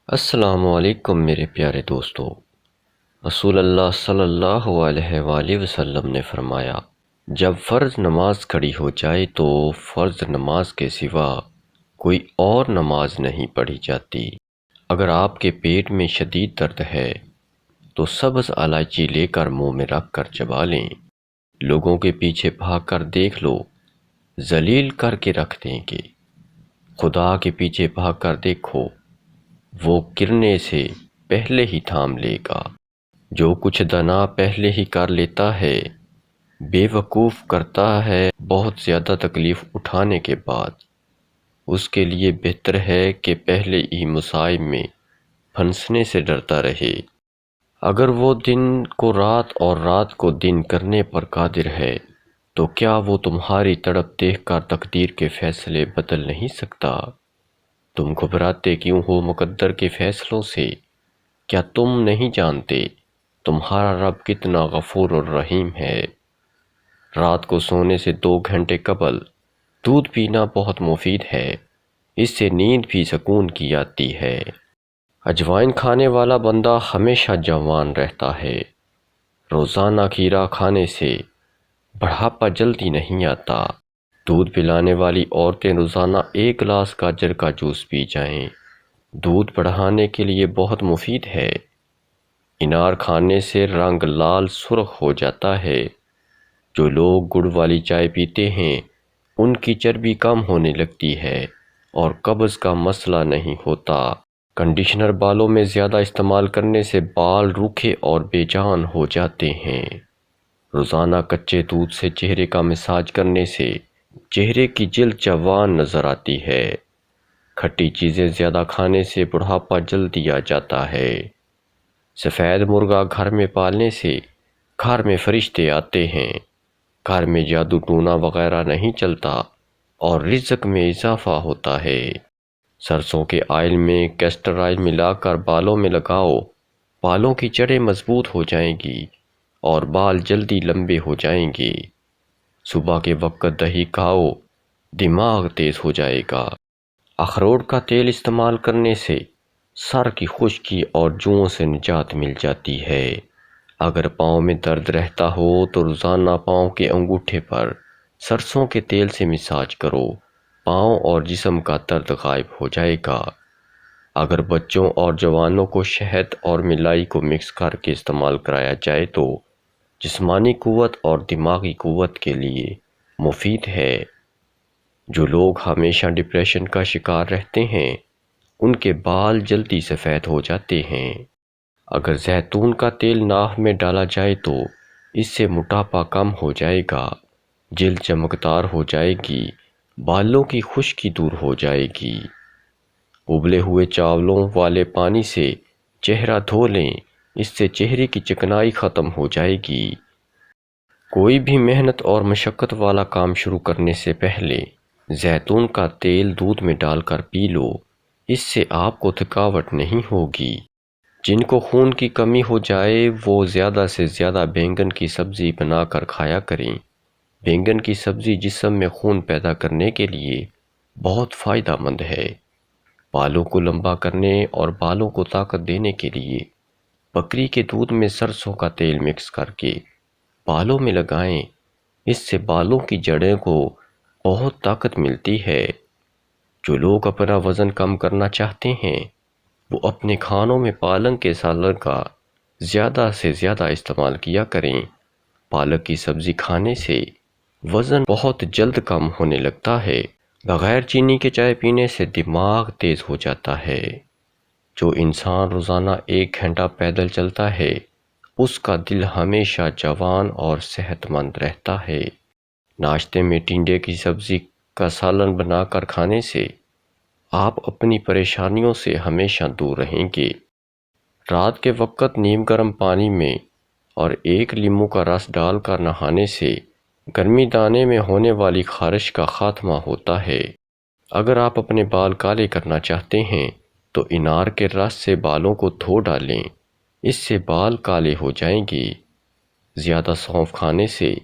السلام علیکم میرے پیارے دوستو۔ رسول اللہ صلی اللہ علیہ وآلہ وسلم نے فرمایا، جب فرض نماز کھڑی ہو جائے تو فرض نماز کے سوا کوئی اور نماز نہیں پڑھی جاتی۔ اگر آپ کے پیٹ میں شدید درد ہے تو سبز الائچی لے کر منہ میں رکھ کر چبا لیں۔ لوگوں کے پیچھے بھاگ کر دیکھ لو، ذلیل کر کے رکھ دیں گے۔ خدا کے پیچھے بھاگ کر دیکھو، وہ گرنے سے پہلے ہی تھام لے گا۔ جو کچھ دانا پہلے ہی کر لیتا ہے، بے وقوف کرتا ہے بہت زیادہ تکلیف اٹھانے کے بعد۔ اس کے لیے بہتر ہے کہ پہلے ہی مصائب میں پھنسنے سے ڈرتا رہے۔ اگر وہ دن کو رات اور رات کو دن کرنے پر قادر ہے تو کیا وہ تمہاری تڑپ دیکھ کر تقدیر کے فیصلے بدل نہیں سکتا؟ تم گھبراتے کیوں ہو مقدر کے فیصلوں سے؟ کیا تم نہیں جانتے تمہارا رب کتنا غفور اور رحیم ہے؟ رات کو سونے سے 2 گھنٹے قبل دودھ پینا بہت مفید ہے، اس سے نیند بھی سکون کی آتی ہے۔ اجوائن کھانے والا بندہ ہمیشہ جوان رہتا ہے۔ روزانہ کھیرا کھانے سے بڑھاپا جلدی نہیں آتا۔ دودھ پلانے والی عورتیں روزانہ 1 گلاس گاجر کا جوس پی جائیں، دودھ بڑھانے کے لیے بہت مفید ہے۔ انار کھانے سے رنگ لال سرخ ہو جاتا ہے۔ جو لوگ گڑ والی چائے پیتے ہیں ان کی چربی کم ہونے لگتی ہے اور قبض کا مسئلہ نہیں ہوتا۔ کنڈیشنر بالوں میں زیادہ استعمال کرنے سے بال روکھے اور بے جان ہو جاتے ہیں۔ روزانہ کچے دودھ سے چہرے کا مساج کرنے سے چہرے کی جلد جوان نظر آتی ہے۔ کھٹی چیزیں زیادہ کھانے سے بڑھاپا جلدی آ جاتا ہے۔ سفید مرغا گھر میں پالنے سے گھر میں فرشتے آتے ہیں۔ گھر میں جادو ٹونا وغیرہ نہیں چلتا اور رزق میں اضافہ ہوتا ہے۔ سرسوں کے آئل میں کیسٹر آئل ملا کر بالوں میں لگاؤ، بالوں کی جڑیں مضبوط ہو جائیں گی اور بال جلدی لمبے ہو جائیں گے۔ صبح کے وقت دہی کھاؤ، دماغ تیز ہو جائے گا۔ اخروٹ کا تیل استعمال کرنے سے سر کی خشکی اور جوؤں سے نجات مل جاتی ہے۔ اگر پاؤں میں درد رہتا ہو تو روزانہ پاؤں کے انگوٹھے پر سرسوں کے تیل سے مساج کرو، پاؤں اور جسم کا درد غائب ہو جائے گا۔ اگر بچوں اور جوانوں کو شہد اور ملائی کو مکس کر کے استعمال کرایا جائے تو جسمانی قوت اور دماغی قوت کے لیے مفید ہے۔ جو لوگ ہمیشہ ڈپریشن کا شکار رہتے ہیں ان کے بال جلدی سفید ہو جاتے ہیں۔ اگر زیتون کا تیل ناف میں ڈالا جائے تو اس سے موٹاپا کم ہو جائے گا، جلد چمکدار ہو جائے گی، بالوں کی خشکی دور ہو جائے گی۔ ابلے ہوئے چاولوں والے پانی سے چہرہ دھو لیں، اس سے چہرے کی چکنائی ختم ہو جائے گی۔ کوئی بھی محنت اور مشقت والا کام شروع کرنے سے پہلے زیتون کا تیل دودھ میں ڈال کر پی لو، اس سے آپ کو تھکاوٹ نہیں ہوگی۔ جن کو خون کی کمی ہو جائے وہ زیادہ سے زیادہ بینگن کی سبزی بنا کر کھایا کریں۔ بینگن کی سبزی جسم میں خون پیدا کرنے کے لیے بہت فائدہ مند ہے۔ بالوں کو لمبا کرنے اور بالوں کو طاقت دینے کے لیے بکری کے دودھ میں سرسوں کا تیل مکس کر کے بالوں میں لگائیں، اس سے بالوں کی جڑیں کو بہت طاقت ملتی ہے۔ جو لوگ اپنا وزن کم کرنا چاہتے ہیں وہ اپنے کھانوں میں پالک کے سالن کا زیادہ سے زیادہ استعمال کیا کریں۔ پالک کی سبزی کھانے سے وزن بہت جلد کم ہونے لگتا ہے۔ بغیر چینی کے چائے پینے سے دماغ تیز ہو جاتا ہے۔ جو انسان روزانہ 1 گھنٹہ پیدل چلتا ہے اس کا دل ہمیشہ جوان اور صحت مند رہتا ہے۔ ناشتے میں ٹنڈے کی سبزی کا سالن بنا کر کھانے سے آپ اپنی پریشانیوں سے ہمیشہ دور رہیں گے۔ رات کے وقت نیم گرم پانی میں اور 1 لیموں کا رس ڈال کر نہانے سے گرمی دانے میں ہونے والی خارش کا خاتمہ ہوتا ہے۔ اگر آپ اپنے بال کالے کرنا چاہتے ہیں تو انار کے رس سے بالوں کو دھو ڈالیں، اس سے بال کالے ہو جائیں گے۔ زیادہ سونف کھانے سے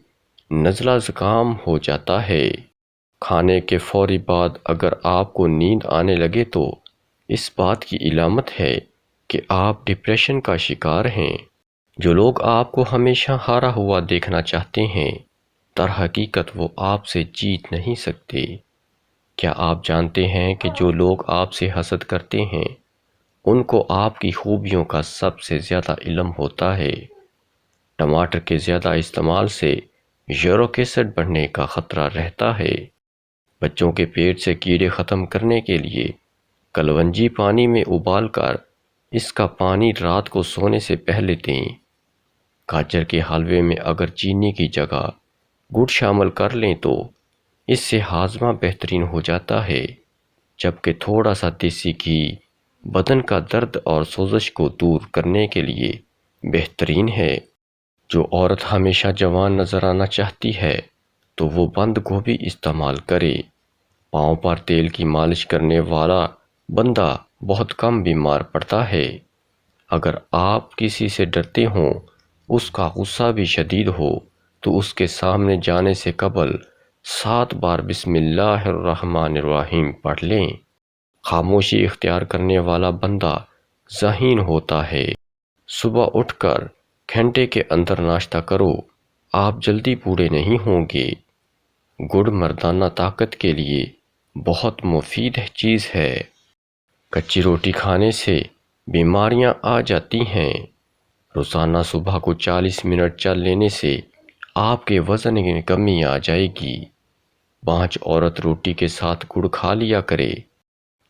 نزلہ زکام ہو جاتا ہے۔ کھانے کے فوری بعد اگر آپ کو نیند آنے لگے تو اس بات کی علامت ہے کہ آپ ڈپریشن کا شکار ہیں۔ جو لوگ آپ کو ہمیشہ ہارا ہوا دیکھنا چاہتے ہیں، در حقیقت وہ آپ سے جیت نہیں سکتے۔ کیا آپ جانتے ہیں کہ جو لوگ آپ سے حسد کرتے ہیں، ان کو آپ کی خوبیوں کا سب سے زیادہ علم ہوتا ہے؟ ٹماٹر کے زیادہ استعمال سے یورک ایسڈ بڑھنے کا خطرہ رہتا ہے۔ بچوں کے پیٹ سے کیڑے ختم کرنے کے لیے کلونجی پانی میں ابال کر اس کا پانی رات کو سونے سے پہلے دیں۔ گاجر کے حلوے میں اگر چینی کی جگہ گڑ شامل کر لیں تو اس سے ہاضمہ بہترین ہو جاتا ہے، جبکہ تھوڑا سا دیسی گھی بدن کا درد اور سوزش کو دور کرنے کے لیے بہترین ہے۔ جو عورت ہمیشہ جوان نظر آنا چاہتی ہے تو وہ بند گوبھی استعمال کرے۔ پاؤں پر تیل کی مالش کرنے والا بندہ بہت کم بیمار پڑتا ہے۔ اگر آپ کسی سے ڈرتے ہوں، اس کا غصہ بھی شدید ہو، تو اس کے سامنے جانے سے قبل 7 بار بسم اللہ الرحمن الرحیم پڑھ لیں۔ خاموشی اختیار کرنے والا بندہ ذہین ہوتا ہے۔ صبح اٹھ کر گھنٹے کے اندر ناشتہ کرو، آپ جلدی بوڑھے نہیں ہوں گے۔ گڑ مردانہ طاقت کے لیے بہت مفید چیز ہے۔ کچی روٹی کھانے سے بیماریاں آ جاتی ہیں۔ روزانہ صبح کو 40 منٹ چل لینے سے آپ کے وزن میں کمی آ جائے گی۔ 5 عورت روٹی کے ساتھ گڑ کھا لیا کرے۔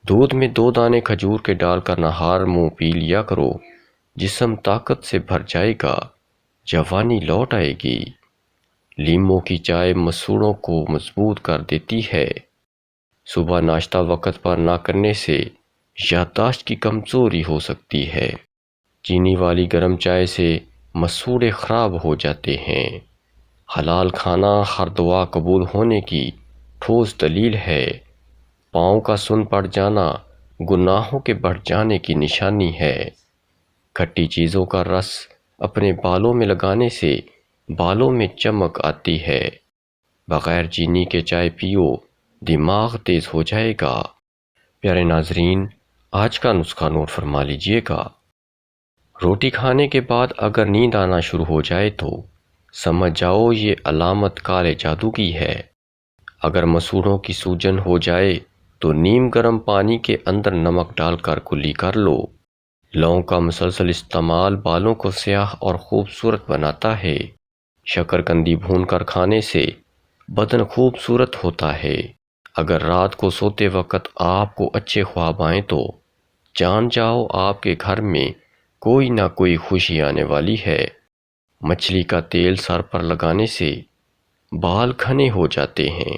دودھ میں 2 دانے کھجور کے ڈال کر نہار منہ پی لیا کرو، جسم طاقت سے بھر جائے گا، جوانی لوٹ آئے گی۔ لیموں کی چائے مسوڑھوں کو مضبوط کر دیتی ہے۔ صبح ناشتہ وقت پر نہ کرنے سے یادداشت کی کمزوری ہو سکتی ہے۔ چینی والی گرم چائے سے مسوڑھے خراب ہو جاتے ہیں۔ حلال کھانا ہر دعا قبول ہونے کی ٹھوس دلیل ہے۔ پاؤں کا سن پڑ جانا گناہوں کے بڑھ جانے کی نشانی ہے۔ کھٹی چیزوں کا رس اپنے بالوں میں لگانے سے بالوں میں چمک آتی ہے۔ بغیر چینی کے چائے پیو، دماغ تیز ہو جائے گا۔ پیارے ناظرین، آج کا نسخہ نوٹ فرما لیجئے گا۔ روٹی کھانے کے بعد اگر نیند آنا شروع ہو جائے تو سمجھ جاؤ یہ علامت کالے جادو کی ہے۔ اگر مسوڑھوں کی سوجن ہو جائے تو نیم گرم پانی کے اندر نمک ڈال کر کلی کر لو۔ لونگ کا مسلسل استعمال بالوں کو سیاہ اور خوبصورت بناتا ہے۔ شکرکندی بھون کر کھانے سے بدن خوبصورت ہوتا ہے۔ اگر رات کو سوتے وقت آپ کو اچھے خواب آئیں تو جان جاؤ آپ کے گھر میں کوئی نہ کوئی خوشی آنے والی ہے۔ مچھلی کا تیل سر پر لگانے سے بال گھنے ہو جاتے ہیں۔